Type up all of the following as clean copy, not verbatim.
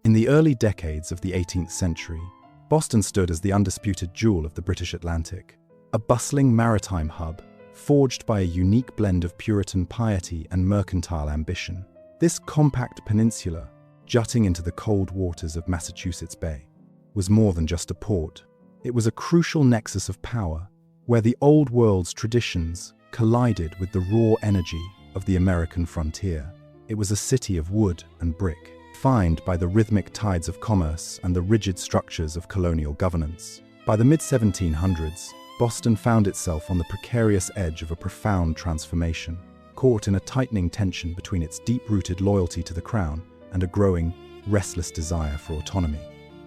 In the early decades of the 18th century, Boston stood as the undisputed jewel of the British Atlantic, a bustling maritime hub forged by a unique blend of Puritan piety and mercantile ambition. This compact peninsula, jutting into the cold waters of Massachusetts Bay, was more than just a port. It was a crucial nexus of power, where the old world's traditions collided with the raw energy of the American frontier. It was a city of wood and brick, defined by the rhythmic tides of commerce and the rigid structures of colonial governance. By the mid-1700s, Boston found itself on the precarious edge of a profound transformation, caught in a tightening tension between its deep-rooted loyalty to the crown and a growing, restless desire for autonomy.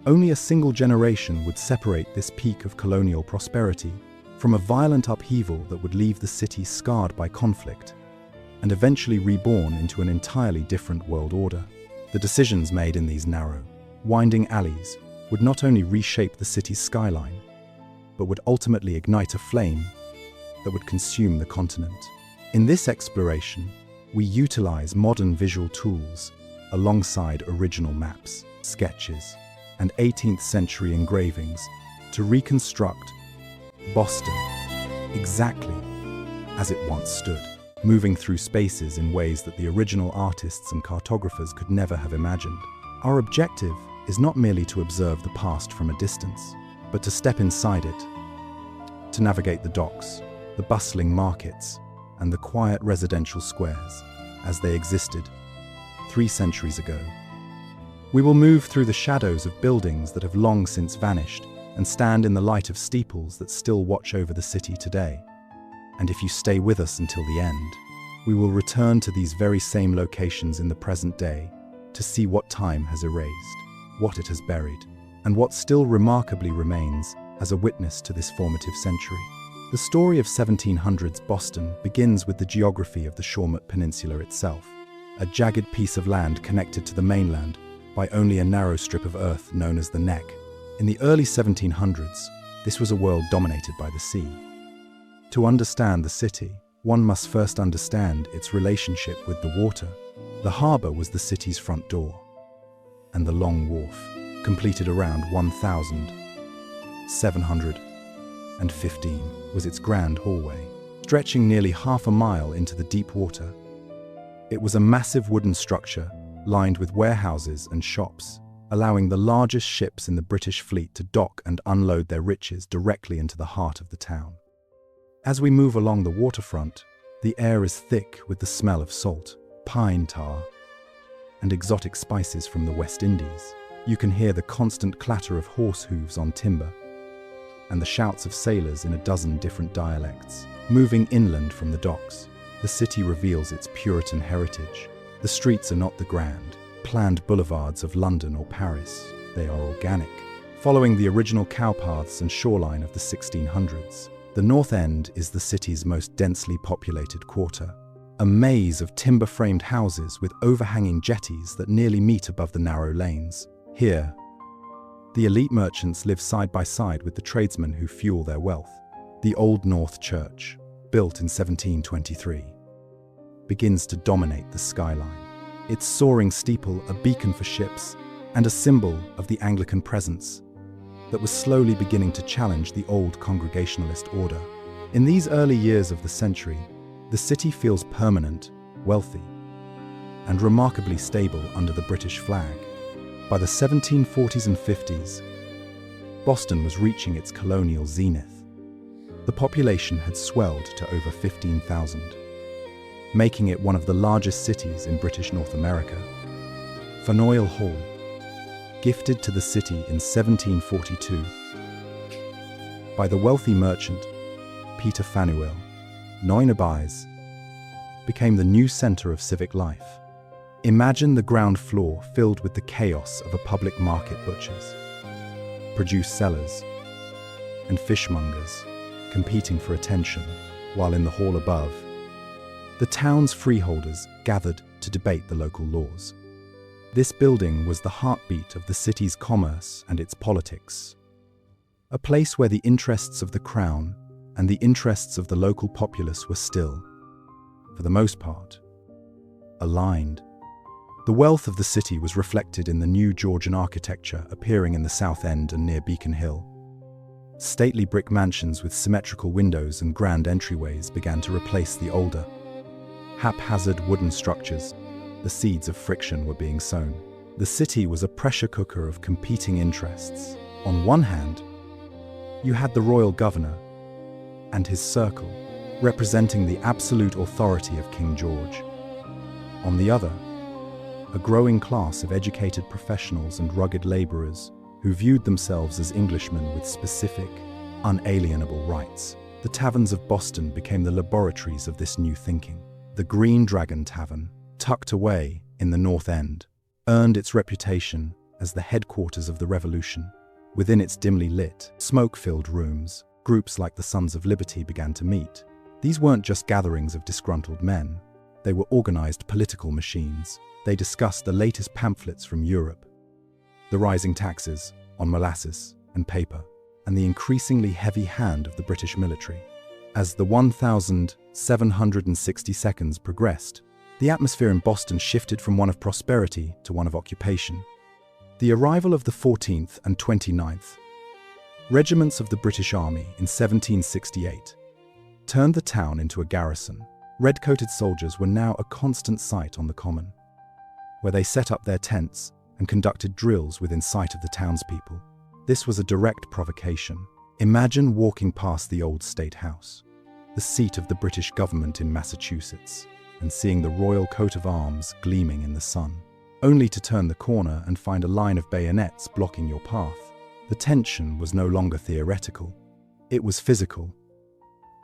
Only a single generation would separate this peak of colonial prosperity from a violent upheaval that would leave the city scarred by conflict and eventually reborn into an entirely different world order. The decisions made in these narrow, winding alleys would not only reshape the city's skyline, but would ultimately ignite a flame that would consume the continent. In this exploration, we utilize modern visual tools alongside original maps, sketches, and 18th century engravings to reconstruct Boston exactly as it once stood, moving through spaces in ways that the original artists and cartographers could never have imagined. Our objective is not merely to observe the past from a distance, but to step inside it, to navigate the docks, the bustling markets, and the quiet residential squares as they existed 3 centuries ago. We will move through the shadows of buildings that have long since vanished and stand in the light of steeples that still watch over the city today. And if you stay with us until the end, we will return to these very same locations in the present day to see what time has erased, what it has buried, and what still remarkably remains as a witness to this formative century. The story of 1700s Boston begins with the geography of the Shawmut Peninsula itself, a jagged piece of land connected to the mainland by only a narrow strip of earth known as the Neck. In the early 1700s, this was a world dominated by the sea. To understand the city, one must first understand its relationship with the water. The harbor was the city's front door, and the Long Wharf, completed around 1715, was its grand hallway, stretching nearly half a mile into the deep water. It was a massive wooden structure lined with warehouses and shops, allowing the largest ships in the British fleet to dock and unload their riches directly into the heart of the town. As we move along the waterfront, the air is thick with the smell of salt, pine tar, and exotic spices from the West Indies. You can hear the constant clatter of horse hooves on timber and the shouts of sailors in a dozen different dialects. Moving inland from the docks, the city reveals its Puritan heritage. The streets are not the grand, planned boulevards of London or Paris. They are organic, following the original cowpaths and shoreline of the 1600s. The North End is the city's most densely populated quarter, a maze of timber-framed houses with overhanging jetties that nearly meet above the narrow lanes. Here, the elite merchants live side by side with the tradesmen who fuel their wealth. The Old North Church, built in 1723, begins to dominate the skyline. Its soaring steeple a beacon for ships and a symbol of the Anglican presence that was slowly beginning to challenge the old Congregationalist order. In these early years of the century, the city feels permanent, wealthy, and remarkably stable under the British flag. By the 1740s and 50s, Boston was reaching its colonial zenith. The population had swelled to over 15,000, making it one of the largest cities in British North America. Faneuil Hall, gifted to the city in 1742 by the wealthy merchant Peter Faneuil, Noinabais, became the new center of civic life. Imagine the ground floor filled with the chaos of a public market, butchers, produce sellers, and fishmongers competing for attention, while in the hall above, the town's freeholders gathered to debate the local laws. This building was the heartbeat of the city's commerce and its politics, a place where the interests of the crown and the interests of the local populace were still, for the most part, aligned. The wealth of the city was reflected in the new Georgian architecture appearing in the South End and near Beacon Hill. Stately brick mansions with symmetrical windows and grand entryways began to replace the older, haphazard wooden structures. The seeds of friction were being sown. The city was a pressure cooker of competing interests. On one hand, you had the royal governor and his circle, representing the absolute authority of King George. On the other, a growing class of educated professionals and rugged laborers who viewed themselves as Englishmen with specific, unalienable rights. The taverns of Boston became the laboratories of this new thinking. The Green Dragon Tavern, tucked away in the North End, earned its reputation as the headquarters of the Revolution. Within its dimly lit, smoke-filled rooms, groups like the Sons of Liberty began to meet. These weren't just gatherings of disgruntled men. They were organized political machines. They discussed the latest pamphlets from Europe, the rising taxes on molasses and paper, and the increasingly heavy hand of the British military. As the 1,760 seconds progressed, the atmosphere in Boston shifted from one of prosperity to one of occupation. The arrival of the 14th and 29th regiments of the British Army in 1768 turned the town into a garrison. Red-coated soldiers were now a constant sight on the common, where they set up their tents and conducted drills within sight of the townspeople. This was a direct provocation. Imagine walking past the old State House, the seat of the British government in Massachusetts, and seeing the royal coat of arms gleaming in the sun, only to turn the corner and find a line of bayonets blocking your path. The tension was no longer theoretical. It was physical.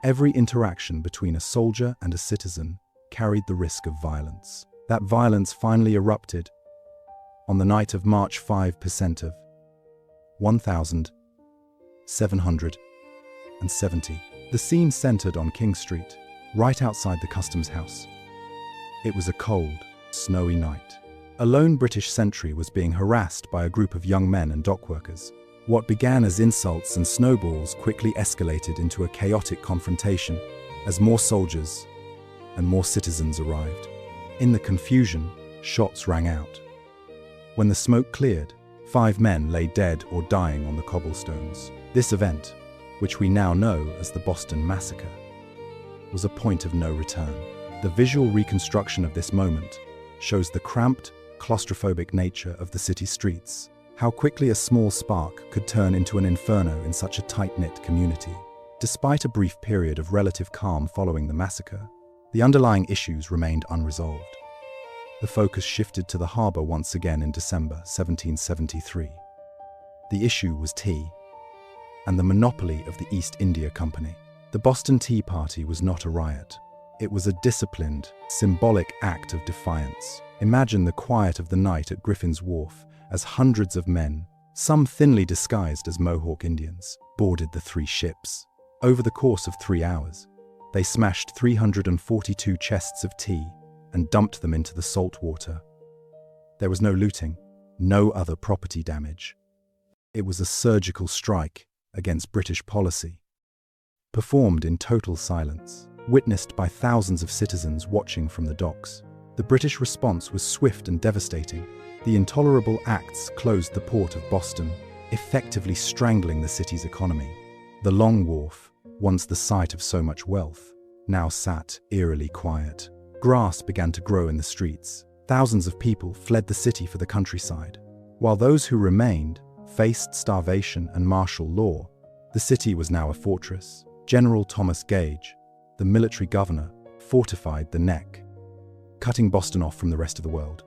Every interaction between a soldier and a citizen carried the risk of violence. That violence finally erupted on the night of March 5% of 1770. The scene centered on King Street, right outside the customs house. It was a cold, snowy night. A lone British sentry was being harassed by a group of young men and dockworkers. What began as insults and snowballs quickly escalated into a chaotic confrontation as more soldiers and more citizens arrived. In the confusion, shots rang out. When the smoke cleared, 5 men lay dead or dying on the cobblestones. This event, which we now know as the Boston Massacre, was a point of no return. The visual reconstruction of this moment shows the cramped, claustrophobic nature of the city streets, how quickly a small spark could turn into an inferno in such a tight-knit community. Despite a brief period of relative calm following the massacre, the underlying issues remained unresolved. The focus shifted to the harbor once again in December 1773. The issue was tea and the monopoly of the East India Company. The Boston Tea Party was not a riot. It was a disciplined, symbolic act of defiance. Imagine the quiet of the night at Griffin's Wharf as hundreds of men, some thinly disguised as Mohawk Indians, boarded the 3 ships. Over the course of 3 hours, they smashed 342 chests of tea and dumped them into the salt water. There was no looting, no other property damage. It was a surgical strike against British policy, performed in total silence, witnessed by thousands of citizens watching from the docks. The British response was swift and devastating. The intolerable acts closed the port of Boston, effectively strangling the city's economy. The Long Wharf, once the site of so much wealth, now sat eerily quiet. Grass began to grow in the streets. Thousands of people fled the city for the countryside. While those who remained faced starvation and martial law, the city was now a fortress. General Thomas Gage, the military governor, fortified the neck, cutting Boston off from the rest of the world.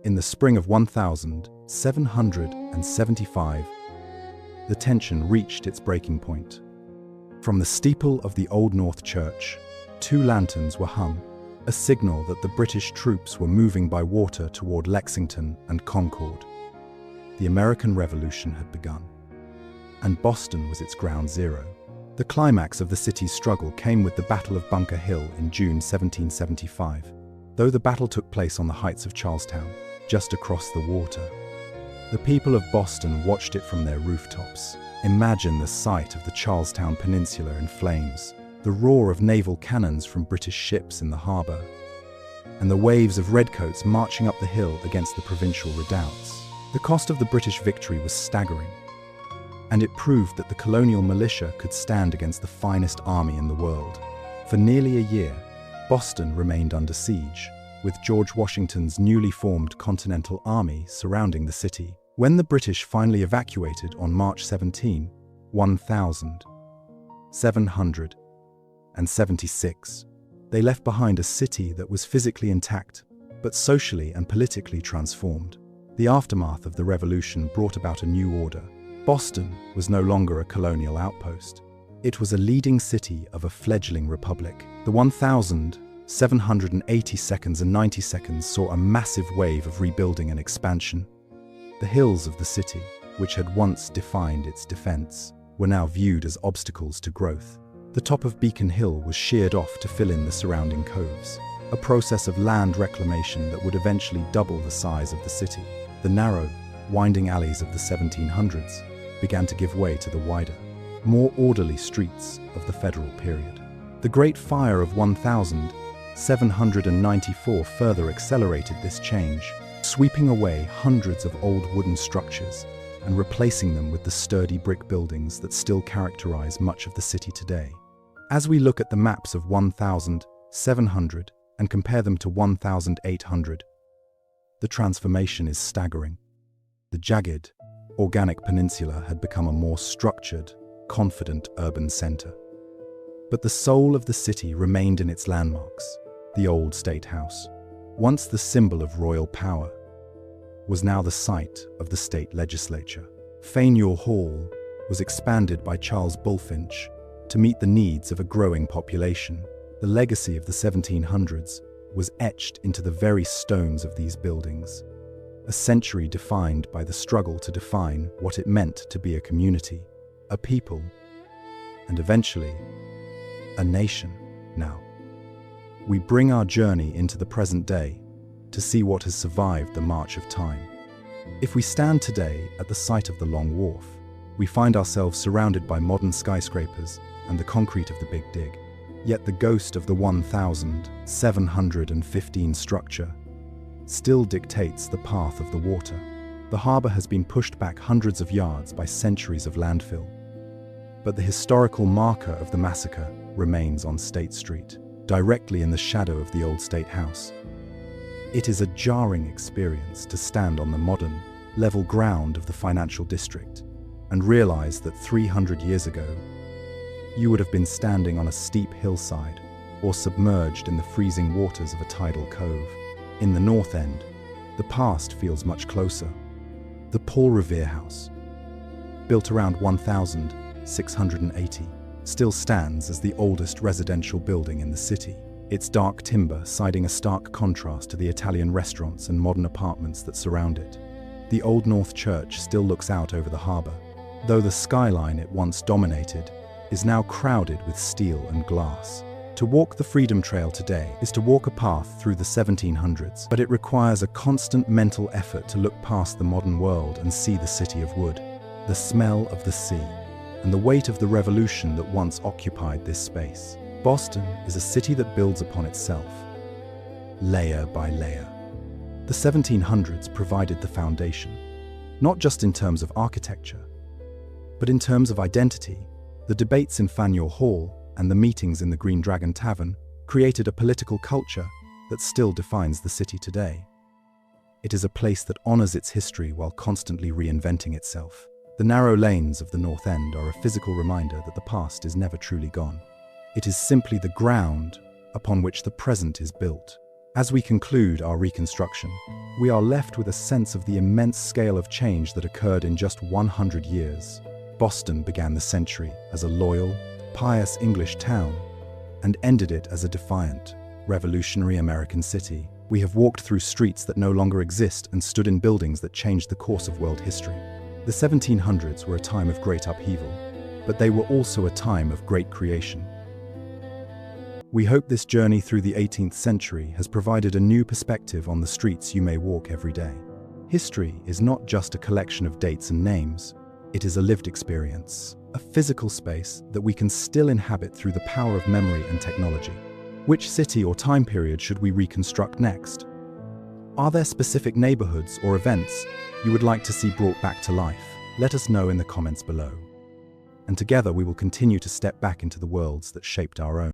In the spring of 1775, the tension reached its breaking point. From the steeple of the Old North Church, 2 lanterns were hung, a signal that the British troops were moving by water toward Lexington and Concord. The American Revolution had begun, and Boston was its ground zero. The climax of the city's struggle came with the Battle of Bunker Hill in June 1775. Though the battle took place on the heights of Charlestown, just across the water, the people of Boston watched it from their rooftops. Imagine the sight of the Charlestown Peninsula in flames, the roar of naval cannons from British ships in the harbor, and the waves of redcoats marching up the hill against the provincial redoubts. The cost of the British victory was staggering, and it proved that the colonial militia could stand against the finest army in the world. For nearly a year, Boston remained under siege, with George Washington's newly formed Continental Army surrounding the city. When the British finally evacuated on March 17, 1776, they left behind a city that was physically intact, but socially and politically transformed. The aftermath of the Revolution brought about a new order. Boston was no longer a colonial outpost. It was a leading city of a fledgling republic. The 1782nd and 92nd saw a massive wave of rebuilding and expansion. The hills of the city, which had once defined its defense, were now viewed as obstacles to growth. The top of Beacon Hill was sheared off to fill in the surrounding coves, a process of land reclamation that would eventually double the size of the city. The narrow, winding alleys of the 1700s began to give way to the wider, more orderly streets of the Federal period. The Great Fire of 1794 further accelerated this change, sweeping away hundreds of old wooden structures and replacing them with the sturdy brick buildings that still characterize much of the city today. As we look at the maps of 1700 and compare them to 1800, the transformation is staggering. The jagged, organic peninsula had become a more structured, confident urban center. But the soul of the city remained in its landmarks. The old State House, once the symbol of royal power, was now the site of the state legislature. Faneuil Hall was expanded by Charles Bulfinch to meet the needs of a growing population. The legacy of the 1700s was etched into the very stones of these buildings, a century defined by the struggle to define what it meant to be a community, a people, and eventually, a nation. Now, we bring our journey into the present day to see what has survived the march of time. If we stand today at the site of the Long Wharf, we find ourselves surrounded by modern skyscrapers and the concrete of the Big Dig. Yet the ghost of the 1715 structure still dictates the path of the water. The harbor has been pushed back hundreds of yards by centuries of landfill, but the historical marker of the massacre remains on State Street, directly in the shadow of the old State House. It is a jarring experience to stand on the modern, level ground of the financial district and realize that 300 years ago, you would have been standing on a steep hillside or submerged in the freezing waters of a tidal cove. In the north end, the past feels much closer. The Paul Revere House, built around 1680, still stands as the oldest residential building in the city, its dark timber siding a stark contrast to the Italian restaurants and modern apartments that surround it. The Old North Church still looks out over the harbor, though the skyline it once dominated is now crowded with steel and glass. To walk the Freedom Trail today is to walk a path through the 1700s, but it requires a constant mental effort to look past the modern world and see the city of wood, the smell of the sea, and the weight of the revolution that once occupied this space. Boston is a city that builds upon itself, layer by layer. The 1700s provided the foundation, not just in terms of architecture, but in terms of identity. The debates in Faneuil Hall and the meetings in the Green Dragon Tavern created a political culture that still defines the city today. It is a place that honors its history while constantly reinventing itself. The narrow lanes of the North End are a physical reminder that the past is never truly gone. It is simply the ground upon which the present is built. As we conclude our reconstruction, we are left with a sense of the immense scale of change that occurred in just 100 years. Boston began the century as a loyal, pious English town and ended it as a defiant, revolutionary American city. We have walked through streets that no longer exist and stood in buildings that changed the course of world history. The 1700s were a time of great upheaval, but they were also a time of great creation. We hope this journey through the 18th century has provided a new perspective on the streets you may walk every day. History is not just a collection of dates and names. It is a lived experience, a physical space that we can still inhabit through the power of memory and technology. Which city or time period should we reconstruct next? Are there specific neighborhoods or events you would like to see brought back to life? Let us know in the comments below. And together we will continue to step back into the worlds that shaped our own.